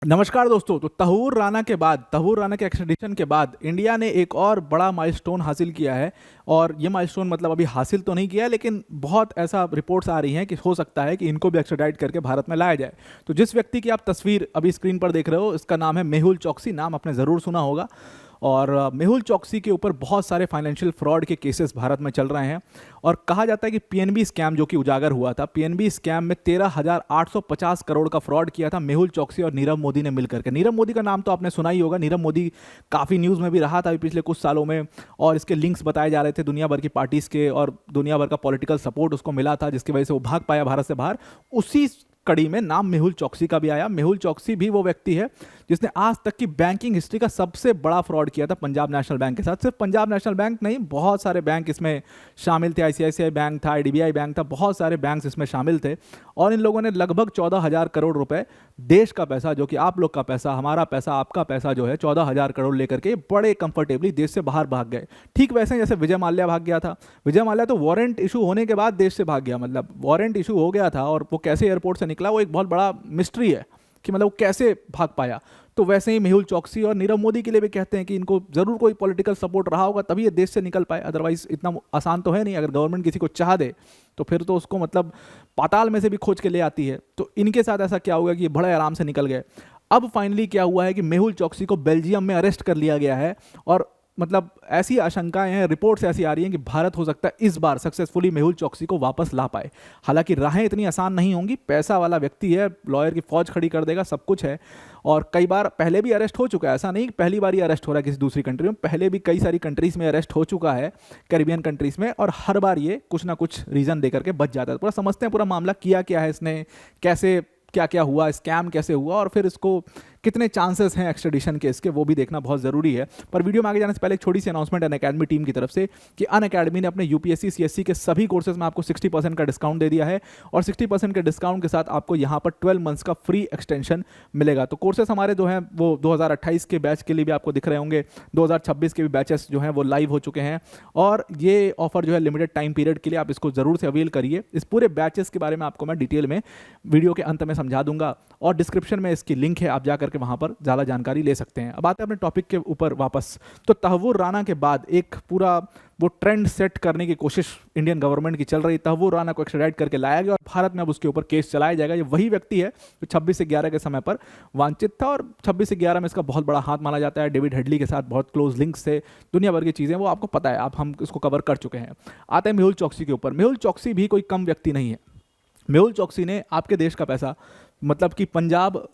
नमस्कार दोस्तों। तो तहूर राणा के एक्स्ट्रेडिशन के बाद इंडिया ने एक और बड़ा माइलस्टोन हासिल किया है। और ये माइलस्टोन मतलब अभी हासिल तो नहीं किया है, लेकिन बहुत ऐसा रिपोर्ट्स आ रही हैं कि हो सकता है कि इनको भी एक्स्ट्राडाइट करके भारत में लाया जाए। तो जिस व्यक्ति की आप तस्वीर अभी स्क्रीन पर देख रहे हो, इसका नाम है मेहुल चोकसी। नाम आपने ज़रूर सुना होगा। और मेहुल चोकसी के ऊपर बहुत सारे फाइनेंशियल फ्रॉड के केसेस भारत में चल रहे हैं। और कहा जाता है कि पीएनबी स्कैम जो कि उजागर हुआ था, पीएनबी स्कैम में 13,850 करोड़ का फ्रॉड किया था मेहुल चोकसी और नीरव मोदी ने मिलकर के। नीरव मोदी का नाम तो आपने सुना ही होगा। नीरव मोदी काफ़ी न्यूज़ में भी रहा था अभी पिछले कुछ सालों में, और इसके लिंक्स बताए जा रहे थे दुनिया भर की पार्टीज़ के, और दुनिया भर का पॉलिटिकल सपोर्ट उसको मिला था, जिसकी वजह से वो भाग पाया भारत से बाहर। उसी कड़ी में नाम मेहुल चोकसी का भी आया। मेहुल चोकसी भी वो व्यक्ति है जिसने आज तक की बैंकिंग हिस्ट्री का सबसे बड़ा फ्रॉड किया था पंजाब नेशनल बैंक के साथ। सिर्फ पंजाब नेशनल बैंक नहीं, बहुत सारे बैंक इसमें शामिल थे। आईसीआईसीआई बैंक था, आईडीबीआई बैंक था, बहुत सारे बैंक इसमें शामिल थे। और इन लोगों ने लगभग 14,000 करोड़ रुपए देश का पैसा, जो कि आप लोग का पैसा, हमारा पैसा, आपका पैसा जो है, 14,000 करोड़ लेकर के बड़े कंफर्टेबली देश से बाहर भाग गए। ठीक वैसे जैसे विजय माल्या भाग गया था। विजय माल्या तो वारंट इशू होने के बाद देश से भाग गया। मतलब वारंट इशू हो गया था और वो कैसे एयरपोर्ट से निकला, वो एक बहुत बड़ा मिस्ट्री है कि मतलब वो कैसे भाग पाया। तो वैसे ही मेहुल चोकसी और नीरव मोदी के लिए भी कहते हैं कि इनको ज़रूर कोई पॉलिटिकल सपोर्ट रहा होगा तभी ये देश से निकल पाए। अदरवाइज इतना आसान तो है नहीं। अगर गवर्नमेंट किसी को चाह दे तो फिर तो उसको मतलब पाताल में से भी खोज के ले आती है। तो इनके साथ ऐसा क्या होगा कि ये बड़े आराम से निकल गए। अब फाइनली क्या हुआ है कि मेहुल चोकसी को बेल्जियम में अरेस्ट कर लिया गया है। और मतलब ऐसी आशंकाएं हैं, रिपोर्ट्स ऐसी आ रही हैं कि भारत हो सकता है इस बार सक्सेसफुली मेहुल चोकसी को वापस ला पाए। हालांकि राहें इतनी आसान नहीं होंगी। पैसा वाला व्यक्ति है, लॉयर की फौज खड़ी कर देगा, सब कुछ है। और कई बार पहले भी अरेस्ट हो चुका है, ऐसा नहीं कि पहली बार ही अरेस्ट हो रहा है किसी दूसरी कंट्री में। पहले भी कई सारी कंट्रीज में अरेस्ट हो चुका है, कैरिबियन कंट्रीज में, और हर बार ये कुछ ना कुछ रीज़न देकर के बच जाता है। पूरा समझते हैं पूरा मामला किया क्या है इसने, कैसे क्या क्या हुआ, स्कैम कैसे हुआ, और फिर इसको कितने चांसेस हैं एक्स्ट्रेडिशन के, इसके वो भी देखना बहुत ज़रूरी है। पर वीडियो में आगे जाने से पहले एक छोटी सी अनाउंसमेंट अनअकैडमी टीम की तरफ से कि अनअकैडमी ने अपने यूपीएससी सीएससी के सभी कोर्सेज में आपको 60% का डिस्काउंट दे दिया है। और 60% के डिस्काउंट के साथ आपको यहाँ पर 12 मंथ्स का फ्री एक्सटेंशन मिलेगा। तो कोर्सेज हमारे जो हैं वो 2028 के बैच के लिए भी आपको दिख रहे होंगे, 2026 के भी बैचेस जो हैं वो लाइव हो चुके हैं। और ये ऑफर जो है लिमिटेड टाइम पीरियड के लिए, आप इसको ज़रूर से अवेल करिए। इस पूरे बैचेस के बारे में आपको मैं डिटेल में वीडियो के अंत में समझा दूंगा, और डिस्क्रिप्शन में इसकी लिंक है, आप जा करके वहाँ पर ज़्यादा जानकारी ले सकते हैं। अब आते हैं अपने टॉपिक के ऊपर वापस। तो तहव्वुर राणा के बाद एक पूरा वो ट्रेंड सेट करने की कोशिश इंडियन गवर्नमेंट की चल रही। तहव्वुर राणा को एक्स्ट्राडाइट करके लाया गया और भारत में अब उसके ऊपर केस चलाया जाएगा। ये वही व्यक्ति है जो 26 से 11 के समय पर वांछित था, और 26 से 11 में इसका बहुत बड़ा हाथ माना जाता है। डेविड हेडली के साथ बहुत क्लोज लिंक्स थे, दुनिया भर की चीज़ें वो आपको पता है, हम इसको कवर कर चुके हैं। आते हैं मेहुल चोकसी के ऊपर। मेहुल चोकसी भी कोई कम व्यक्ति नहीं है। मेहुल चोकसी ने आपके देश का पैसा, मतलब कि पंजाब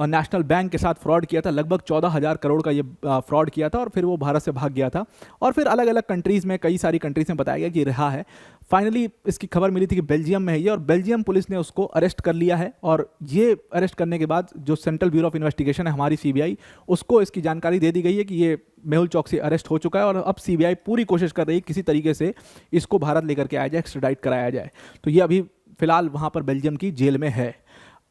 नेशनल बैंक के साथ फ्रॉड किया था। लगभग 14,000 करोड़ का ये फ्रॉड किया था, और फिर वो भारत से भाग गया था। और फिर अलग अलग कंट्रीज़ में, कई सारी कंट्रीज़ में बताया गया कि रहा है। फाइनली इसकी खबर मिली थी कि बेल्जियम में है ये, और बेल्जियम पुलिस ने उसको अरेस्ट कर लिया है। और ये अरेस्ट करने के बाद जो सेंट्रल ब्यूरो ऑफ इन्वेस्टिगेशन है हमारी सीबीआई, उसको इसकी जानकारी दे दी गई है कि ये मेहुल चोकसी अरेस्ट हो चुका है। और अब सीबीआई पूरी कोशिश कर रही है किसी तरीके से इसको भारत लेकर के आया जाए, एक्स्ट्राडाइट कराया जाए। तो ये अभी फिलहाल वहाँ पर बेल्जियम की जेल में है।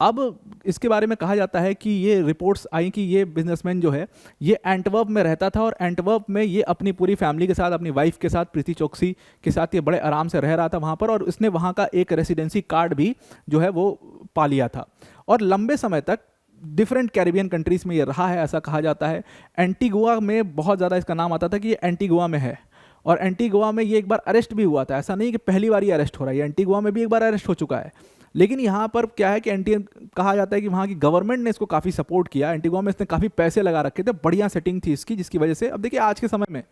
अब इसके बारे में कहा जाता है कि ये रिपोर्ट्स आई कि ये बिजनेसमैन जो है ये एंटवर्प में रहता था, और एंटवर्प में ये अपनी पूरी फैमिली के साथ, अपनी वाइफ के साथ, प्रीति चोकसी के साथ ये बड़े आराम से रह रहा था वहाँ पर। और इसने वहाँ का एक रेसिडेंसी कार्ड भी जो है वो पा लिया था। और लंबे समय तक डिफरेंट कैरिबियन कंट्रीज़ में ये रहा है, ऐसा कहा जाता है। एंटीगुआ में बहुत ज़्यादा इसका नाम आता था कि ये एंटीगुआ में है। और एंटीगुआ में ये एक बार अरेस्ट भी हुआ था, ऐसा नहीं कि पहली बार ही अरेस्ट हो रहा है। ये एंटीगुआ में भी एक बार अरेस्ट हो चुका है। लेकिन यहाँ पर क्या है कि कहा जाता है कि वहाँ की गवर्नमेंट ने इसको काफ़ी सपोर्ट किया। एंटीगुआ में इसने काफ़ी पैसे लगा रखे थे, बढ़िया सेटिंग थी इसकी, जिसकी वजह से अब देखिए आज के समय में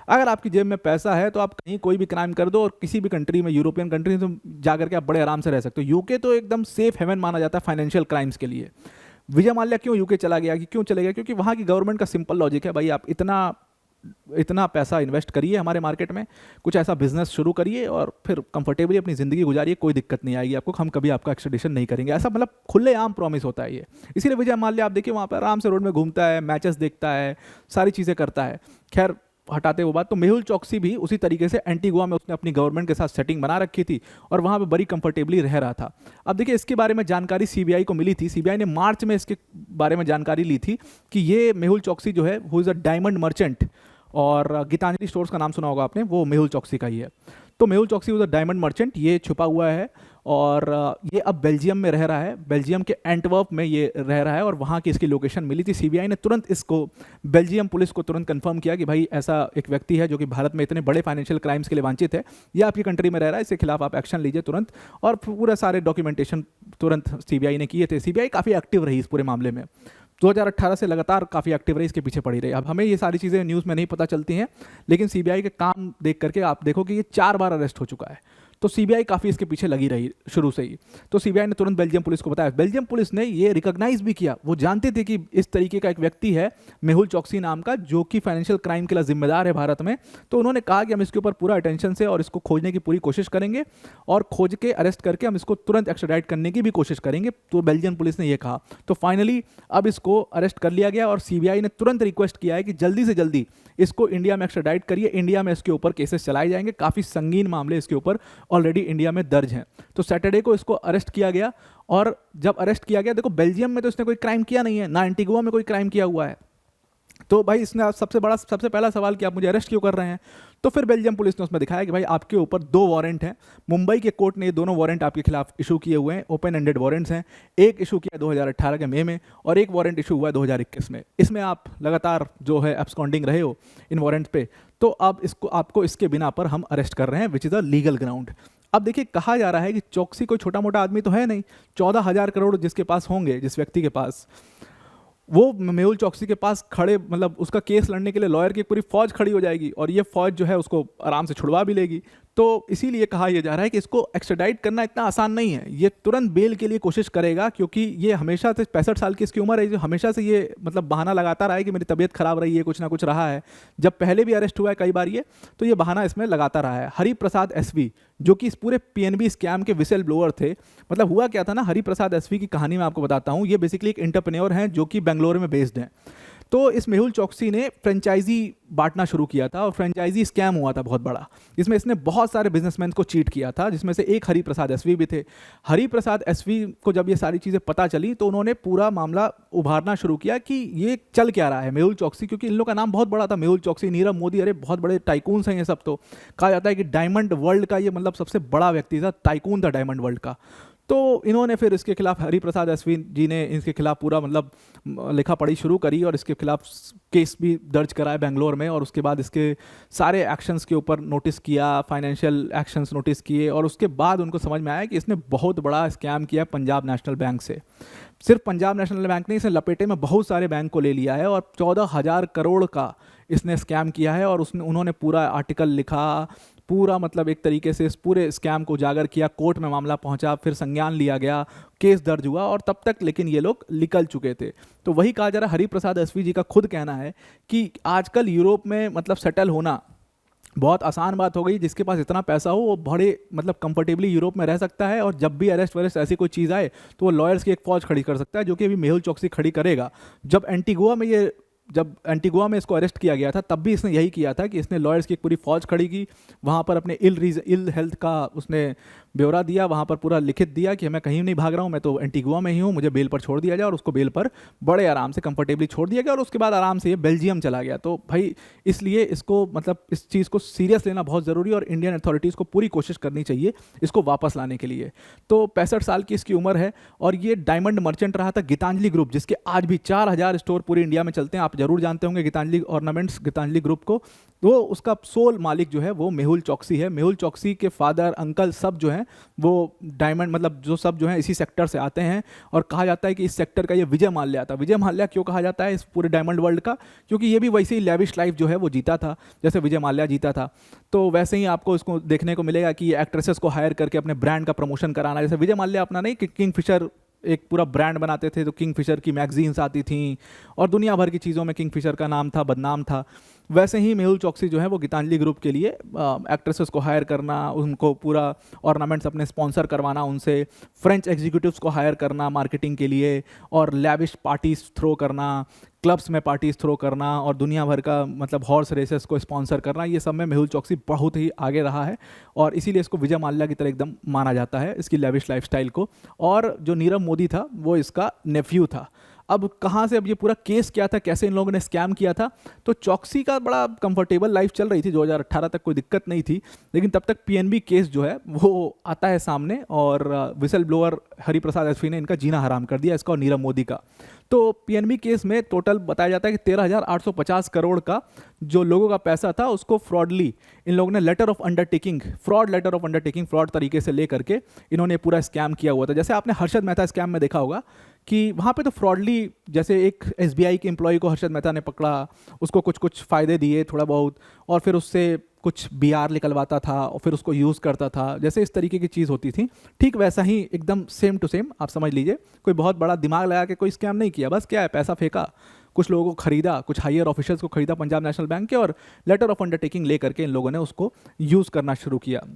अगर आपकी जेब में पैसा है तो आप कहीं कोई भी क्राइम कर दो, और किसी भी कंट्री में, यूरोपियन कंट्री में जा करके आप बड़े आराम से रह सकते हो। यूके तो एकदम सेफ हेवन माना जाता है फाइनेंशियल क्राइम्स के लिए। विजय माल्या क्यों यूके चला गया, कि क्यों चले गया? क्योंकि वहाँ की गवर्नमेंट का सिंपल लॉजिक है, भाई आप इतना पैसा इन्वेस्ट करिए हमारे मार्केट में, कुछ ऐसा बिजनेस शुरू करिए, और फिर कंफर्टेबली अपनी ज़िंदगी गुजारिए, कोई दिक्कत नहीं आएगी आपको, हम कभी आपका एक्स्ट्रेडिशन नहीं करेंगे। ऐसा मतलब खुलेआम प्रॉमिस होता है ये। इसीलिए विजय माल्या आप देखिए वहाँ पर आराम से रोड में घूमता है, मैचेस देखता है, सारी चीज़ें करता है। खैर हटाते वो बात, तो मेहुल चोकसी भी उसी तरीके से एंटीगुआ में उसने अपनी गवर्नमेंट के साथ सेटिंग बना रखी थी, और वहाँ पे बड़ी कंफर्टेबली रह रहा था। अब देखिए इसके बारे में जानकारी सीबीआई को मिली थी। सीबीआई ने मार्च में इसके बारे में जानकारी ली थी कि ये मेहुल चोकसी जो है who is a diamond merchant, और गीतांजलि स्टोर्स का नाम सुना होगा आपने, वो मेहुल चोकसी का ही है। तो Mehul Choksi was a diamond merchant, ये छुपा हुआ है और ये अब बेल्जियम में रह रहा है। बेल्जियम के एंटवर्प में ये रह रहा है और वहाँ की इसकी लोकेशन मिली थी। सीबीआई ने तुरंत इसको, बेल्जियम पुलिस को तुरंत कंफर्म किया कि भाई ऐसा एक व्यक्ति है जो कि भारत में इतने बड़े फाइनेंशियल क्राइम्स के लिए वांछित है, ये आपकी कंट्री में रह रहा है, इसके खिलाफ आप एक्शन लीजिए तुरंत। और पूरे सारे डॉक्यूमेंटेशन तुरंत सीबीआई ने किए थे। सीबीआई काफ़ी एक्टिव रही इस पूरे मामले में, 2018 से लगातार काफ़ी एक्टिव रही, इसके पीछे पड़ी रही। अब हमें ये सारी चीज़ें न्यूज़ में नहीं पता चलती हैं, लेकिन सीबीआई के काम देख करके आप देखो कि ये 4 बार अरेस्ट हो चुका है। तो सीबीआई काफ़ी इसके पीछे लगी रही शुरू से ही। तो सीबीआई ने तुरंत बेल्जियम पुलिस को बताया। बेल्जियम पुलिस ने ये रिकॉग्नाइज भी किया, वो जानते थे कि इस तरीके का एक व्यक्ति है मेहुल चोकसी नाम का, जो कि फाइनेंशियल क्राइम के लिए जिम्मेदार है भारत में। तो उन्होंने कहा कि हम इसके ऊपर पूरा अटेंशन से और इसको खोजने की पूरी कोशिश करेंगे और खोज के अरेस्ट करके हम इसको तुरंत एक्स्ट्राडाइट करने की भी कोशिश करेंगे। तो बेल्जियम पुलिस ने यह कहा। तो फाइनली अब इसको अरेस्ट कर लिया गया और सीबीआई ने तुरंत रिक्वेस्ट किया है कि जल्दी से जल्दी इसको इंडिया में एक्स्ट्राडाइट करिए। इंडिया में इसके ऊपर केसेस चलाए जाएंगे, काफ़ी संगीन मामले इसके ऊपर ऑलरेडी इंडिया में दर्ज हैं। तो सैटरडे को इसको अरेस्ट किया गया और जब अरेस्ट किया गया, देखो बेल्जियम में तो इसने कोई क्राइम किया नहीं है, ना एंटीगुआ में कोई क्राइम किया हुआ है। तो भाई इसने सबसे पहला सवाल कि आप मुझे अरेस्ट क्यों कर रहे हैं। तो फिर बेल्जियम पुलिस ने उसमें दिखाया कि भाई आपके ऊपर 2 वारंट हैं। मुंबई के कोर्ट ने ये दोनों वारंट आपके खिलाफ इशू किए हुए हैं, ओपन एंडेड वारंट्स हैं। एक इशू किया 2018 के मई में और एक वारंट इशू हुआ है 2021 में। इसमें आप लगातार जो है एब्सकॉन्डिंग रहे हो इन वारंट पे, तो अब इसको आपको इसके बिना पर हम अरेस्ट कर रहे हैं, which is a legal ground. अब देखिए कहा जा रहा है कि चोकसी कोई छोटा मोटा आदमी तो है नहीं, 14,000 करोड़ जिसके पास होंगे, जिस व्यक्ति के पास, वो मेहुल चोकसी के पास खड़े, मतलब उसका केस लड़ने के लिए लॉयर की पूरी फौज खड़ी हो जाएगी और ये फौज जो है उसको आराम से छुड़वा भी लेगी। तो इसीलिए कहा यह जा रहा है कि इसको एक्स्ट्राडाइट करना इतना आसान नहीं है। ये तुरंत बेल के लिए कोशिश करेगा, क्योंकि ये हमेशा से 65 साल की इसकी उम्र है, जो हमेशा से ये मतलब बहाना लगाता रहा है कि मेरी तबीयत खराब रही है, कुछ ना कुछ रहा है। जब पहले भी अरेस्ट हुआ है कई बार ये, तो ये बहाना इसमें लगाता रहा है। हरिप्रसाद एसवी जो कि इस पूरे पीएनबी स्कैम के विसल ब्लोअर थे, मतलब हुआ क्या था ना, हरिप्रसाद एसवी की कहानी मैं आपको बताता हूँ। ये बेसिकली एक एंटरप्रेन्योर हैं जो कि बेंगलोर में बेस्ड हैं। तो इस मेहुल चोकसी ने फ्रेंचाइजी बांटना शुरू किया था और फ्रेंचाइजी स्कैम हुआ था बहुत बड़ा, जिसमें इसने बहुत सारे बिजनेसमैन को चीट किया था, जिसमें से एक हरिप्रसाद एसवी भी थे। हरिप्रसाद एसवी को जब ये सारी चीज़ें पता चली तो उन्होंने पूरा मामला उभारना शुरू किया कि ये चल क्या रहा है मेहुल चोकसी, क्योंकि इन लोगों का नाम बहुत बड़ा था, मेहुल चोकसी, नीरव मोदी, अरे बहुत बड़े टाइकून्स हैं ये सब। तो कहा जाता है कि डायमंड वर्ल्ड का ये मतलब सबसे बड़ा व्यक्ति था, टाइकून था डायमंड वर्ल्ड का। तो इन्होंने फिर इसके खिलाफ, हरिप्रसाद एसवी जी ने इसके खिलाफ पूरा मतलब लिखा पढ़ी शुरू करी और इसके खिलाफ केस भी दर्ज कराया बेंगलोर में। और उसके बाद इसके सारे एक्शंस के ऊपर नोटिस किया, फाइनेंशियल एक्शंस नोटिस किए, और उसके बाद उनको समझ में आया कि इसने बहुत बड़ा स्कैम किया पंजाब नेशनल बैंक से। सिर्फ पंजाब नेशनल बैंक नहीं, इसने लपेटे में बहुत सारे बैंक को ले लिया है और 14,000 करोड़ का इसने स्कैम किया है। और उन्होंने पूरा आर्टिकल लिखा, पूरा मतलब एक तरीके से इस पूरे स्कैम को उजागर किया, कोर्ट में मामला पहुंचा, फिर संज्ञान लिया गया, केस दर्ज हुआ, और तब तक लेकिन ये लोग निकल चुके थे। तो वही कहा जा रहा है, हरिप्रसाद एसवी जी का खुद कहना है कि आजकल यूरोप में मतलब सेटल होना बहुत आसान बात हो गई। जिसके पास इतना पैसा हो वो बड़े मतलब कंफर्टेबली यूरोप में रह सकता है, और जब भी अरेस्ट वरेस्ट ऐसी कोई चीज़ आए तो वो लॉयर्स की एक फौज खड़ी कर सकता है, जो कि अभी मेहुल चोकसी खड़ी करेगा। जब एंटीगुआ में इसको अरेस्ट किया गया था तब भी इसने यही किया था कि इसने लॉयर्स की एक पूरी फौज खड़ी की, वहाँ पर अपने इल हेल्थ का उसने ब्यौरा दिया, वहाँ पर पूरा लिखित दिया कि मैं कहीं नहीं भाग रहा हूँ, मैं तो एंटीगुआ में ही हूँ, मुझे बेल पर छोड़ दिया जाए। और उसको बेल पर बड़े आराम से कंफर्टेबली छोड़ दिया गया और उसके बाद आराम से ये बेल्जियम चला गया। तो भाई इसलिए इसको मतलब इस चीज़ को सीरियस लेना बहुत ज़रूरी है और इंडियन अथॉरिटीज़ को पूरी कोशिश करनी चाहिए इसको वापस लाने के लिए। तो 65 साल की इसकी उम्र है और ये डायमंड मर्चेंट रहा था गीतांजलि ग्रुप, जिसके आज भी 4,000 स्टोर पूरी इंडिया में चलते हैं। आप जरूर जानते होंगे गीतांजलि ऑर्नामेंट्स, गीतांजलि ग्रुप को। तो उसका सोल मालिक जो है वो मेहुल चोकसी है। मेहुल चोकसी के फादर, अंकल सब जो हैं वो डायमंड मतलब जो सब जो है इसी सेक्टर से आते हैं। और कहा जाता है कि इस सेक्टर का ये विजय माल्या था। विजय माल्या क्यों कहा जाता है इस पूरे डायमंड वर्ल्ड का? क्योंकि ये भी वैसे ही लेविश लाइफ जो है वो जीता था जैसे विजय माल्या जीता था। तो वैसे ही आपको इसको देखने को मिलेगा कि एक्ट्रेसेस को हायर करके अपने ब्रांड का प्रमोशन कराना, जैसे विजय माल्या अपना नहीं कि किंगफिशर एक पूरा ब्रांड बनाते थे, तो किंगफिशर की मैगजीन्स आती थी और दुनिया भर की चीज़ों में किंगफिशर का नाम था, बदनाम था। वैसे ही मेहुल चोकसी जो है वो गीतांजलि ग्रुप के लिए एक्ट्रेसेस को हायर करना, उनको पूरा ऑर्नामेंट्स अपने स्पॉन्सर करवाना, उनसे फ्रेंच एग्जीक्यूटिव्स को हायर करना मार्केटिंग के लिए, और लैविश पार्टीज थ्रो करना, क्लब्स में पार्टीज थ्रो करना, और दुनिया भर का मतलब हॉर्स रेसेस को स्पॉन्सर करना, ये सब में मेहुल चोकसी बहुत ही आगे रहा है। और इसीलिए इसको विजय माल्या की तरह एकदम माना जाता है, इसकी लैविश लाइफस्टाइल को। और जो नीरव मोदी था वो इसका नेफ्यू था। अब कहाँ से, अब ये पूरा केस क्या था, कैसे इन लोगों ने स्कैम किया था। तो चौकसी का बड़ा कंफर्टेबल लाइफ चल रही थी 2018 तक, कोई दिक्कत नहीं थी। लेकिन तब तक पीएनबी केस जो है वो आता है सामने, और विसल ब्लोअर हरिप्रसाद एसपी ने इनका जीना हराम कर दिया, इसका और नीरव मोदी का। तो पीएनबी केस में टोटल बताया जाता है कि 13,850 करोड़ का जो लोगों का पैसा था उसको फ्रॉडली इन लोगों ने letter of undertaking, fraud letter of undertaking, fraud तरीके से ले करके इन्होंने पूरा स्कैम किया हुआ था। जैसे आपने हर्षद मेहता स्कैम में देखा होगा कि वहाँ पे तो फ्रॉडली, जैसे एक एसबीआई के एम्प्लॉय को हर्षद मेहता ने पकड़ा, उसको कुछ कुछ फ़ायदे दिए थोड़ा बहुत, और फिर उससे कुछ बीआर निकलवाता था और फिर उसको यूज़ करता था, जैसे इस तरीके की चीज़ होती थी। ठीक वैसा ही एकदम सेम टू सेम आप समझ लीजिए, कोई बहुत बड़ा दिमाग लगा के कोई स्कैम नहीं किया, बस क्या है, पैसा फेंका, कुछ लोगों को खरीदा, कुछ हायर ऑफिशियल्स को खरीदा पंजाब नेशनल बैंक के, और लेटर ऑफ अंडरटेकिंग ले करके इन लोगों ने उसको यूज़ करना शुरू किया।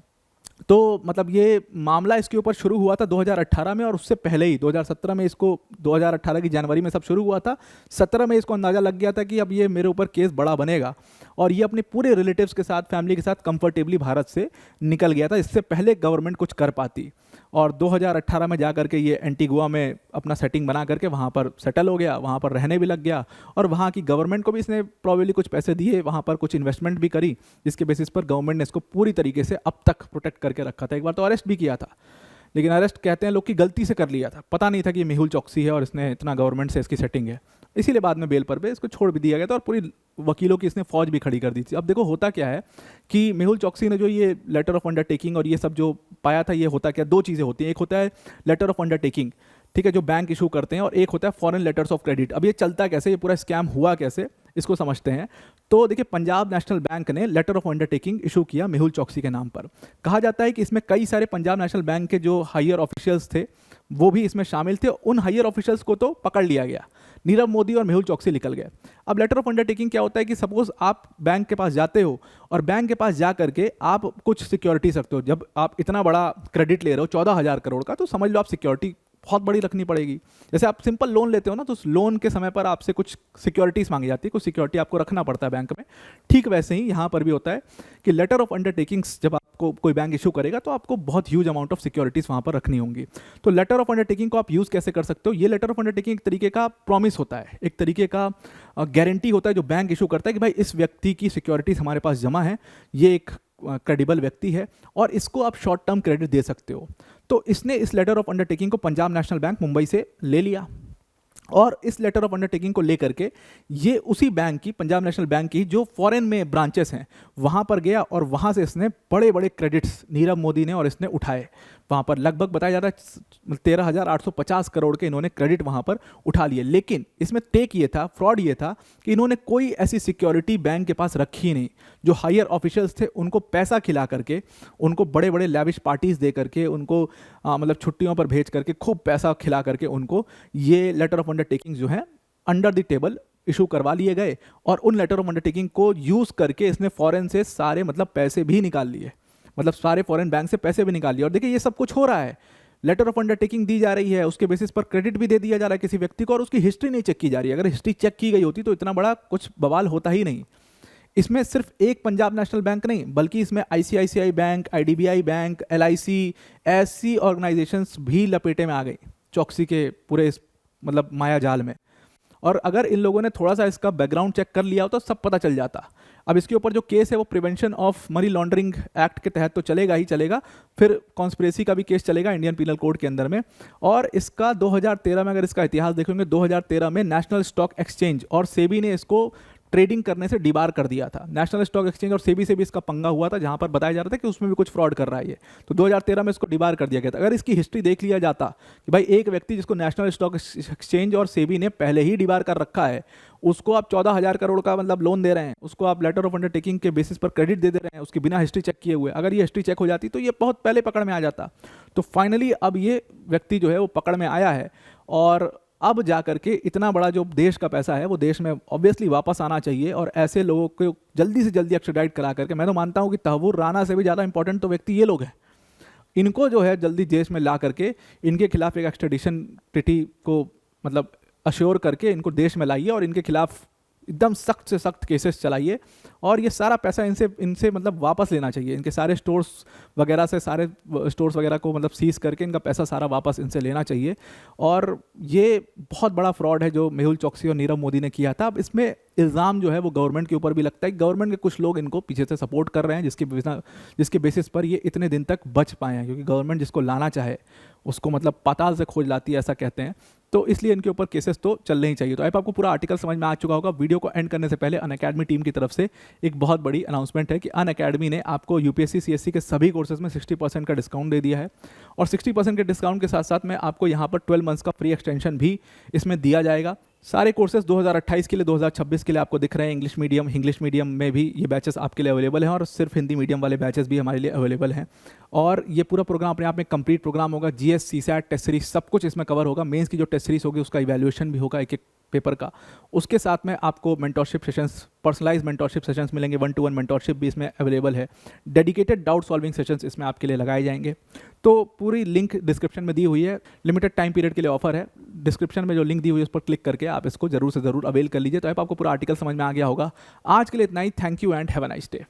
तो मतलब ये मामला इसके ऊपर शुरू हुआ था 2018 में, और उससे पहले ही 2017 में इसको, 2018 की जनवरी में सब शुरू हुआ था। 17 में इसको अंदाज़ा लग गया था कि अब ये मेरे ऊपर केस बड़ा बनेगा, और ये अपने पूरे रिलेटिव्स के साथ, फैमिली के साथ कंफर्टेबली भारत से निकल गया था, इससे पहले गवर्नमेंट कुछ कर पाती। और 2018 में जा करके ये एंटीगुआ में अपना सेटिंग बना करके वहाँ पर सेटल हो गया, वहाँ पर रहने भी लग गया, और वहाँ की गवर्नमेंट को भी इसने प्रॉबेबली कुछ पैसे दिए, वहाँ पर कुछ इन्वेस्टमेंट भी करी, जिसके बेसिस पर गवर्नमेंट ने इसको पूरी तरीके से अब तक प्रोटेक्ट करके रखा था। एक बार तो अरेस्ट भी किया था, लेकिन अरेस्ट कहते हैं लोग की गलती से कर लिया था, पता नहीं था कि ये मेहुल चौकसी है और इसने इतना गवर्नमेंट से इसकी सेटिंग है, इसीलिए बाद में बेल पर भी इसको छोड़ भी दिया गया था, और पूरी वकीलों की इसने फौज भी खड़ी कर दी थी। अब देखो होता क्या है कि मेहुल चौकसी ने जो ये लेटर ऑफ अंडरटेकिंग और ये सब जो पाया था, ये होता क्या, दो चीज़ें होती हैं, एक होता है लेटर ऑफ अंडरटेकिंग, ठीक है, जो बैंक इशू करते हैं, और एक होता है फॉरेन लेटर्स ऑफ क्रेडिट। अब ये चलता कैसे, ये पूरा स्कैम हुआ कैसे, इसको समझते हैं। तो देखिए, पंजाब नेशनल बैंक ने लेटर ऑफ अंडरटेकिंग इशू किया मेहुल चौकसी के नाम पर। कहा जाता है कि इसमें कई सारे पंजाब नेशनल बैंक के जो हायर ऑफिशियल्स थे वो भी इसमें शामिल थे। उन हायर ऑफिशियल्स को तो पकड़ लिया गया, नीरव मोदी और मेहुल चौकसी निकल गए। अब लेटर ऑफ अंडरटेकिंग क्या होता है कि सपोज आप बैंक के पास जाते हो, और बैंक के पास जा करके आप कुछ सिक्योरिटी रखते हो। जब आप इतना बड़ा क्रेडिट ले रहे हो 14,000 करोड़ का, तो समझ लो आप सिक्योरिटी बहुत बड़ी रखनी पड़ेगी। जैसे आप सिंपल लोन लेते हो ना, तो उस लोन के समय पर आपसे कुछ सिक्योरिटीज़ मांगी जाती है, कुछ सिक्योरिटी आपको रखना पड़ता है बैंक में। ठीक वैसे ही यहाँ पर भी होता है कि लेटर ऑफ अंडरटेकिंग्स जब आपको कोई बैंक इशू करेगा, तो आपको बहुत ह्यूज अमाउंट ऑफ सिक्योरिटीज़ वहाँ पर रखनी होंगी। तो लेटर ऑफ अंडरटेकिंग को आप यूज़ कैसे कर सकते हो, ये लेटर ऑफ अंडरटेकिंग एक तरीके का प्रॉमिस होता है, एक तरीके का गारंटी होता है जो बैंक इशू करता है कि भाई इस व्यक्ति की सिक्योरिटीज़ हमारे पास जमा है, ये एक क्रेडिबल व्यक्ति है, और इसको आप शॉर्ट टर्म क्रेडिट दे सकते हो। तो इसने इस लेटर ऑफ अंडरटेकिंग को पंजाब नेशनल बैंक मुंबई से ले लिया, और इस लेटर ऑफ अंडरटेकिंग को लेकर के ये उसी बैंक की, पंजाब नेशनल बैंक की जो फॉरेन में ब्रांचेस हैं, वहाँ पर गया, और वहाँ से इसने बड़े बड़े क्रेडिट्स नीरव मोदी ने और इसने उठाए। वहाँ पर लगभग बताया जा रहा है 13,850 करोड़ के इन्होंने क्रेडिट वहाँ पर उठा लिए। लेकिन इसमें टेक ये था, फ्रॉड ये था कि इन्होंने कोई ऐसी सिक्योरिटी बैंक के पास रखी नहीं। जो हायर ऑफिशियल्स थे उनको पैसा खिला करके, उनको बड़े बड़े लैविश पार्टीज़ दे करके, उनको मतलब छुट्टियों पर भेज करके, खूब पैसा खिला करके उनको ये लेटर ऑफ अंडरटेकिंग जो है अंडर द टेबल इशू करवा लिए गए, और उन लेटर ऑफ अंडरटेकिंग को यूज़ करके इसने फॉरेन से सारे मतलब पैसे भी निकाल लिए, मतलब सारे फॉरेन बैंक से पैसे भी निकाल लिए। और देखिए ये सब कुछ हो रहा है, लेटर ऑफ अंडरटेकिंग दी जा रही है, उसके बेसिस पर क्रेडिट भी दे दिया जा रहा है किसी व्यक्ति को, और उसकी हिस्ट्री नहीं चेक की जा रही है। अगर हिस्ट्री चेक की गई होती तो इतना बड़ा कुछ बवाल होता ही नहीं। इसमें सिर्फ एक पंजाब नेशनल बैंक नहीं, बल्कि इसमें ICICI bank, IDBI bank, LIC, ऐसी ऑर्गेनाइजेशंस भी लपेटे में आ गई चौकसी के पूरे इस मतलब माया जाल में। और अगर इन लोगों ने थोड़ा सा इसका बैकग्राउंड चेक कर लिया हो तो सब पता चल जाता। अब इसके ऊपर जो केस है वो prevention of money laundering act के तहत तो चलेगा ही चलेगा, फिर कॉन्स्पिरेसी का भी केस चलेगा इंडियन पीनल कोड के अंदर में। और इसका 2013 में, अगर इसका इतिहास देखेंगे, 2013 में नेशनल स्टॉक एक्सचेंज और सेबी ने इसको ट्रेडिंग करने से डिबार कर दिया था। नेशनल स्टॉक एक्सचेंज और सेबी से भी इसका पंगा हुआ था, जहां पर बताया जा रहा था कि उसमें भी कुछ फ्रॉड कर रहा है ये, तो 2013 में इसको डिबार कर दिया गया था। अगर इसकी हिस्ट्री देख लिया जाता कि भाई एक व्यक्ति जिसको नेशनल स्टॉक एक्सचेंज और सेबी ने पहले ही डिबार कर रखा है, उसको आप 14,000 करोड़ का मतलब लोन दे रहे हैं, उसको आप लेटर ऑफ अंडरटेकिंग के बेसिस पर क्रेडिट दे रहे हैं, उसकी बिना हिस्ट्री चेक किए हुए, अगर ये हिस्ट्री चेक हो जाती तो ये बहुत पहले पकड़ में आ जाता। तो फाइनली अब ये व्यक्ति जो है वो पकड़ में आया है, और अब जा करके इतना बड़ा जो देश का पैसा है वो देश में ऑब्वियसली वापस आना चाहिए, और ऐसे लोगों को जल्दी से जल्दी एक्स्ट्राडाइट करा करके, मैं तो मानता हूँ कि तहव्वुर राना से भी ज़्यादा इंपॉर्टेंट तो व्यक्ति ये लोग हैं, इनको जो है जल्दी देश में ला करके इनके खिलाफ एक एक्स्ट्राडिशन ट्रीटी को मतलब अश्योर करके इनको देश में लाइए, और इनके खिलाफ एकदम सख्त से सख्त केसेस चलाइए और ये सारा पैसा इनसे इनसे मतलब वापस लेना चाहिए। इनके सारे स्टोर्स वगैरह से, सारे स्टोर्स वगैरह को मतलब सीज करके इनका पैसा सारा वापस इनसे लेना चाहिए। और ये बहुत बड़ा फ्रॉड है जो मेहुल चोकसी और नीरव मोदी ने किया था। अब इसमें इल्ज़ाम जो है वो गवर्नमेंट के ऊपर भी लगता है। गवर्नमेंट के कुछ लोग इनको पीछे से सपोर्ट कर रहे हैं, जिसके बेसिस पर ये इतने दिन तक बच पाए हैं, क्योंकि गवर्नमेंट जिसको लाना चाहे उसको मतलब पाताल से खोज लाती है, ऐसा कहते हैं। तो इसलिए इनके ऊपर केसेस तो चलने ही चाहिए। तो आपको पूरा आर्टिकल समझ में आ चुका होगा। वीडियो को एंड करने से पहले अनअकैडमी टीम की तरफ से एक बहुत बड़ी अनाउंसमेंट है कि अनअकैडमी ने आपको यूपीएससी सीएससी के सभी कोर्सेज में 60% का डिस्काउंट दे दिया है। और 60% के डिस्काउंट के साथ साथ में आपको यहाँ पर 12 मंथ्स का फ्री एक्सटेंशन भी इसमें दिया जाएगा। सारे कोर्सेज 2028 के लिए, 2026 के लिए आपको दिख रहे हैं। इंग्लिश मीडियम में भी ये बैचेस आपके लिए अवेलेबल हैं और सिर्फ हिंदी मीडियम वाले बैचेस भी हमारे लिए अवेलेबल हैं। और ये पूरा प्रोग्राम अपने आप में कंप्लीट प्रोग्राम होगा। जीएस, सीसैट, टेस्ट सीरीज सब कुछ इसमें कवर होगा। मेंस की जो टेस्ट सीरीज होगी उसका इवैल्यूएशन भी होगा एक एक पेपर का। उसके साथ में आपको mentorship sessions, personalize mentorship sessions मिलेंगे। 1-to-1 मेंटरशिप भी इसमें अवेलेबल है। डेडिकेटेड डाउट सॉल्विंग सेशंस इसमें आपके लिए लगाए जाएंगे। तो पूरी लिंक डिस्क्रिप्शन में दी हुई है। लिमिटेड टाइम पीरियड के लिए ऑफर है। डिस्क्रिप्शन में जो लिंक दी हुई है उस पर क्लिक करके आप इसको जरूर से जरूर अवेल कर लीजिए। तो आपको पूरा आर्टिकल समझ में आ गया होगा। आज के लिए इतना ही। Thank you and have a nice day.